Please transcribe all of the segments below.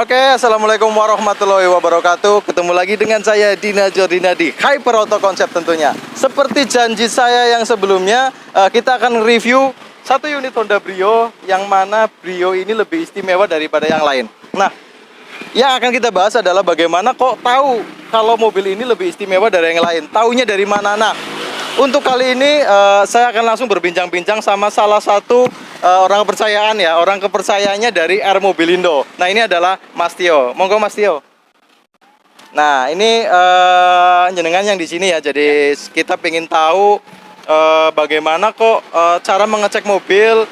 Oke, assalamualaikum warahmatullahi wabarakatuh. Ketemu lagi dengan saya Dina Jordina di Hyper Auto Concept tentunya. Seperti janji saya yang sebelumnya, kita akan review satu unit Honda Brio, yang mana Brio ini lebih istimewa daripada yang lain. Nah, yang akan kita bahas adalah bagaimana kok tahu kalau mobil ini lebih istimewa dari yang lain. Taunya dari mana? Nah, untuk kali ini saya akan langsung berbincang-bincang sama salah satu orang kepercayaan ya, orang kepercayaannya dari R Mobilindo. Nah, ini adalah Mas Tio. Monggo Mas Tio. Nah, ini jenengan yang di sini ya. Jadi kita pengen tahu bagaimana kok cara mengecek mobil,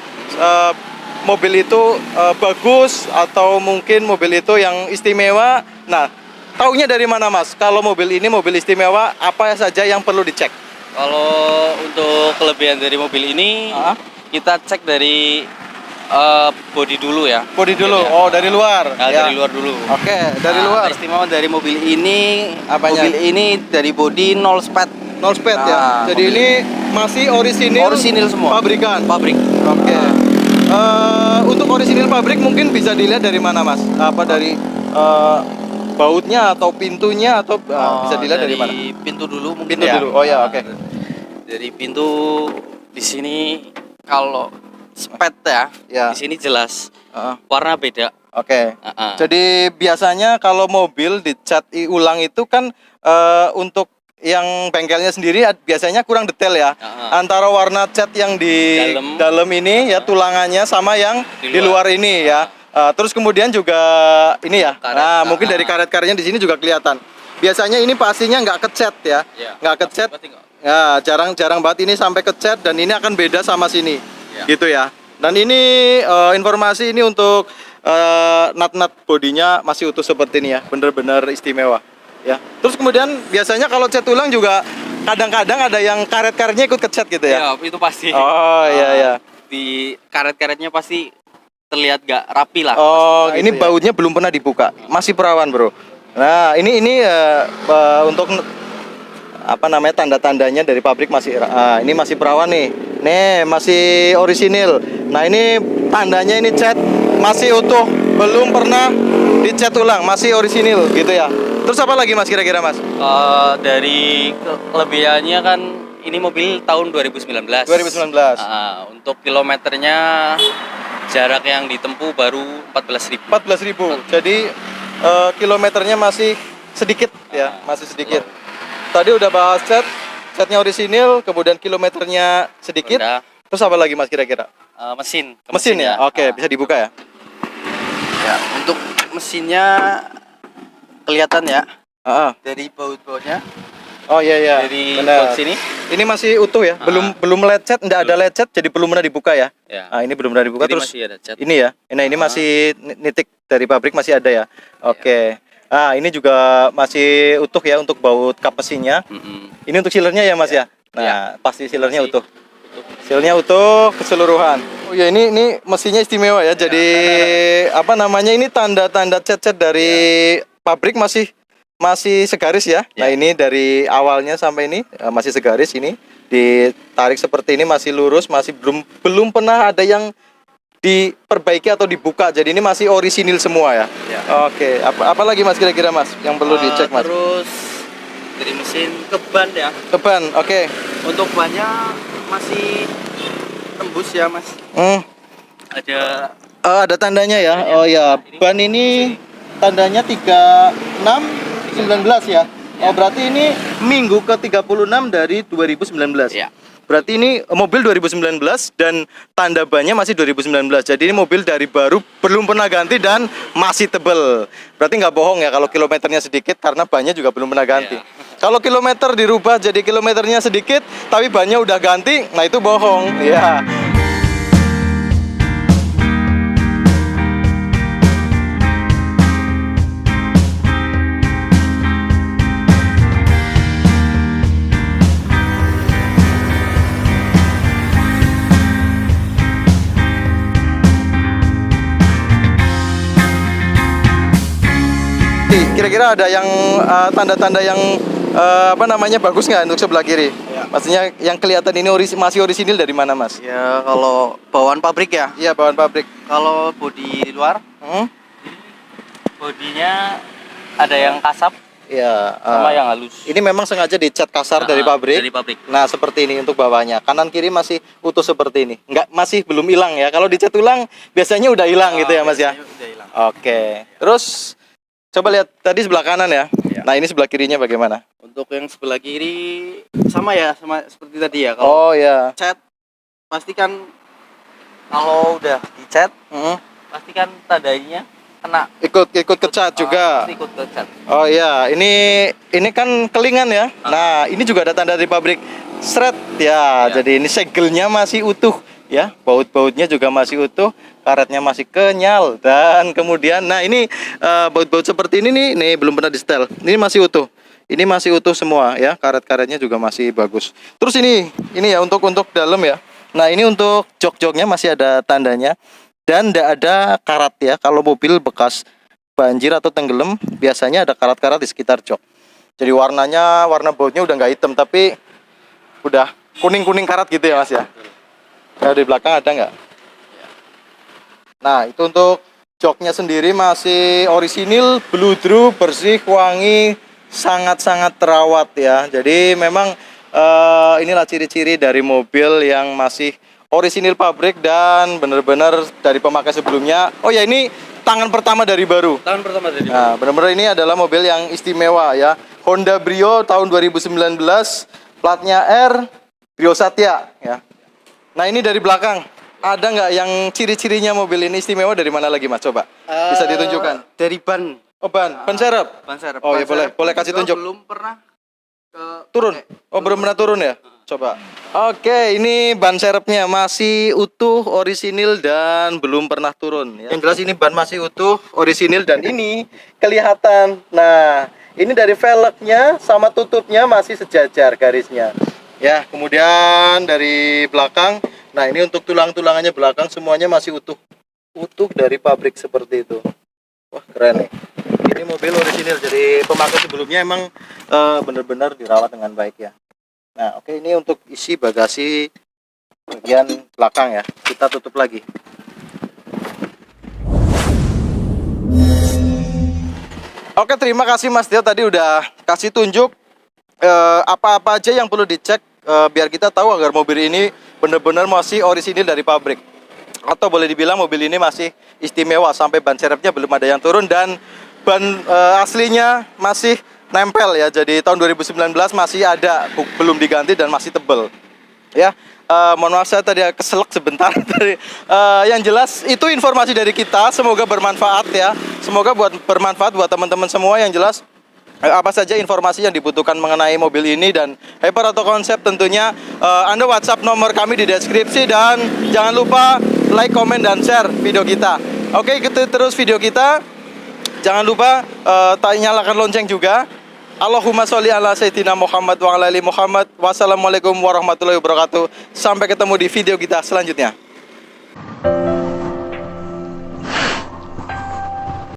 mobil itu bagus atau mungkin mobil itu yang istimewa. Nah, taunya dari mana Mas? Kalau mobil ini mobil istimewa, apa saja yang perlu dicek? Kalau untuk kelebihan dari mobil ini, kita cek dari bodi dulu ya. Bodi dulu. Ya. Oh, dari luar. Nah, ya. Dari luar dulu. Oke, dari luar. Istimewa dari mobil ini, Apanya? mobil ini dari bodi nol spet. Nol spet ya. Jadi ini masih orisinil semua. Pabrikan. Pabrik. Oke. Untuk orisinil pabrik mungkin bisa dilihat dari mana Mas? Apa dari bautnya atau pintunya atau bisa dilihat dari mana? Pintu dulu mungkin Pintu ya. dulu. Oh ya, oke. Dari pintu di sini kalau spet ya. Di sini jelas warna beda. Oke. Jadi biasanya kalau mobil dicat ulang itu kan untuk yang bengkelnya sendiri biasanya kurang detail ya. Antara warna cat yang di dalam ini ya, tulangannya sama yang di luar ini ya. Terus kemudian juga ini ya. Nah, mungkin dari karet-karetnya di sini juga kelihatan. Biasanya ini pastinya nggak kecat ya. Nggak kecat. Ya, jarang banget ini sampai kecat, dan ini akan beda sama sini. Gitu ya. Dan ini informasi ini untuk nut-nut bodinya masih utuh seperti ini ya. Bener-bener istimewa ya. Terus kemudian biasanya kalau cat ulang juga kadang-kadang ada yang karet-karetnya ikut kecat gitu ya. Ya, itu pasti. Oh iya. Di karet-karetnya pasti terlihat gak rapi lah. Oh, ini gitu bautnya belum pernah dibuka, masih perawan bro. Nah, ini untuk apa namanya, tanda-tandanya dari pabrik masih ini masih perawan nih. Nih masih orisinil. Nah, ini tandanya ini cat masih utuh, belum pernah dicat ulang, masih orisinil gitu ya. Terus apa lagi Mas kira-kira Mas? Dari kelebihannya kan ini mobil tahun 2019. 2019. Untuk kilometernya jarak yang ditempuh baru 14.000. 14.000. Jadi kilometernya masih sedikit ya, masih sedikit. Tadi udah bahas catnya orisinil, kemudian kilometernya sedikit. Udah. Terus apa lagi Mas kira-kira? Mesin ya? Oke, bisa dibuka ya? Ya, untuk mesinnya kelihatan ya. Dari baut-bautnya. Oh iya. Dari benar. baut sini. Ini masih utuh ya? Belum lecet, enggak ada lecet, jadi belum pernah dibuka ya? Nah, ini belum pernah dibuka. Jadi terus masih ada cat. Ini ya. Nah, ini masih nitik dari pabrik masih ada ya. Oke. Ah, ini juga masih utuh ya untuk baut kap mesinnya. Ini untuk sealernya ya Mas ya? Nah, pasti sealernya utuh. Sealnya utuh keseluruhan. Oh ya, ini mesinnya istimewa ya. Jadi apa namanya, ini tanda-tanda cat-cat dari pabrik masih segaris ya. Nah, ini dari awalnya sampai ini masih segaris, ini ditarik seperti ini masih lurus, masih belum pernah ada yang diperbaiki atau dibuka. Jadi ini masih orisinil semua ya. Oke, apa lagi Mas kira-kira Mas yang perlu dicek Mas? Terus dari mesin ke ban ya. Ke ban, oke. Untuk bannya masih tembus ya Mas. Ada tandanya ya. Oh ya, ban ini tandanya 3619 ya. Oh, berarti ini minggu ke 36 dari 2019. Ya. Berarti ini mobil 2019 dan tanda bannya masih 2019. Jadi ini mobil dari baru, belum pernah ganti dan masih tebel. Berarti nggak bohong ya kalau kilometernya sedikit, karena bannya juga belum pernah ganti. Kalau kilometer dirubah jadi kilometernya sedikit tapi bannya udah ganti, nah itu bohong ya. Kira-kira ada yang tanda-tanda yang apa namanya bagus nggak untuk sebelah kiri? Maksudnya yang kelihatan ini masih orisinil dari mana Mas? Ya kalau bawaan pabrik ya. Iya, bawaan pabrik. Kalau bodi luar bodinya ada yang kasap Ya, sama yang halus. ini memang sengaja dicat kasar dari pabrik. Dari pabrik. Nah, seperti ini untuk bawahnya. Kanan kiri masih utuh seperti ini. Masih belum hilang ya. Kalau dicat ulang biasanya udah hilang gitu ya, Mas ya. Udah hilang. Oke. Terus coba lihat tadi sebelah kanan ya. Iya. Nah, ini sebelah kirinya bagaimana? Untuk yang sebelah kiri sama ya, sama seperti tadi ya. Oh Kalau ya. cat pastikan kalau udah dicat pastikan tandanya kena. Ikut kecat juga. Pasti ikut kecat. Oh iya, ini kan kelingan ya. Nah, ini juga ada tanda dari pabrik shred ya. Jadi ini segelnya masih utuh ya. Baut-bautnya juga masih utuh, karetnya masih kenyal dan kemudian nah ini baut-baut seperti ini nih belum pernah di setel. Ini masih utuh. Ini masih utuh semua ya. Karet-karetnya juga masih bagus. Terus ini ya untuk dalam ya. Nah, ini untuk jok-joknya masih ada tandanya. Dan tidak ada karat ya. Kalau mobil bekas banjir atau tenggelam biasanya ada karat-karat di sekitar jok. Jadi warna bautnya udah nggak hitam tapi udah kuning karat gitu ya, Mas ya. Nah, di belakang ada nggak? Nah, itu untuk joknya sendiri masih orisinil, bludru, bersih, wangi, sangat-sangat terawat ya. Jadi memang inilah ciri-ciri dari mobil yang masih orisinil pabrik dan benar-benar dari pemakai sebelumnya. Oh ya, ini tangan pertama dari baru. Tahun pertama dari Nah, benar-benar ini adalah mobil yang istimewa ya. Honda Brio tahun 2019, platnya R, Brio Satya ya. Nah, ini dari belakang. Ada nggak yang ciri-cirinya mobil ini istimewa dari mana lagi, Mas? Coba bisa ditunjukkan. dari ban. Oh, ban serep. Ban serep. Oh ya, boleh kasih tunjuk. Belum pernah Turun. Oh, belum pernah turun ya? Coba. Oke, ini ban serepnya masih utuh, orisinil dan belum pernah turun ya. Yang jelas ini ban masih utuh, orisinil dan ini kelihatan. Nah, ini dari velgnya sama tutupnya masih sejajar garisnya. Ya, kemudian dari belakang. Nah, ini untuk tulang-tulangannya belakang semuanya masih utuh. Utuh dari pabrik seperti itu. Wah, keren nih. Ini mobil orisinil, jadi pemakai sebelumnya emang benar-benar dirawat dengan baik ya. Nah, oke, ini untuk isi bagasi bagian belakang ya. Kita tutup lagi. Oke, terima kasih Mas Tio tadi udah kasih tunjuk apa-apa aja yang perlu dicek biar kita tahu agar mobil ini benar-benar masih orisinil dari pabrik. Atau boleh dibilang mobil ini masih istimewa sampai ban serepnya belum ada yang turun dan ban aslinya masih nempel ya. Jadi tahun 2019 masih ada, belum diganti dan masih tebel. Ya, mohon maaf saya tadi keselak sebentar. Yang jelas itu informasi dari kita. Semoga bermanfaat ya. Semoga bermanfaat buat teman-teman semua. Yang jelas apa saja informasi yang dibutuhkan mengenai mobil ini dan Hyper Auto Concept tentunya Anda WhatsApp nomor kami di deskripsi dan jangan lupa like, komen, dan share video kita. Oke, ikuti terus video kita. Jangan lupa nyalakan lonceng juga. Allahumma sholli ala sayyidina Muhammad wa ala ali Muhammad. Wassalamualaikum warahmatullahi wabarakatuh. Sampai ketemu di video kita selanjutnya.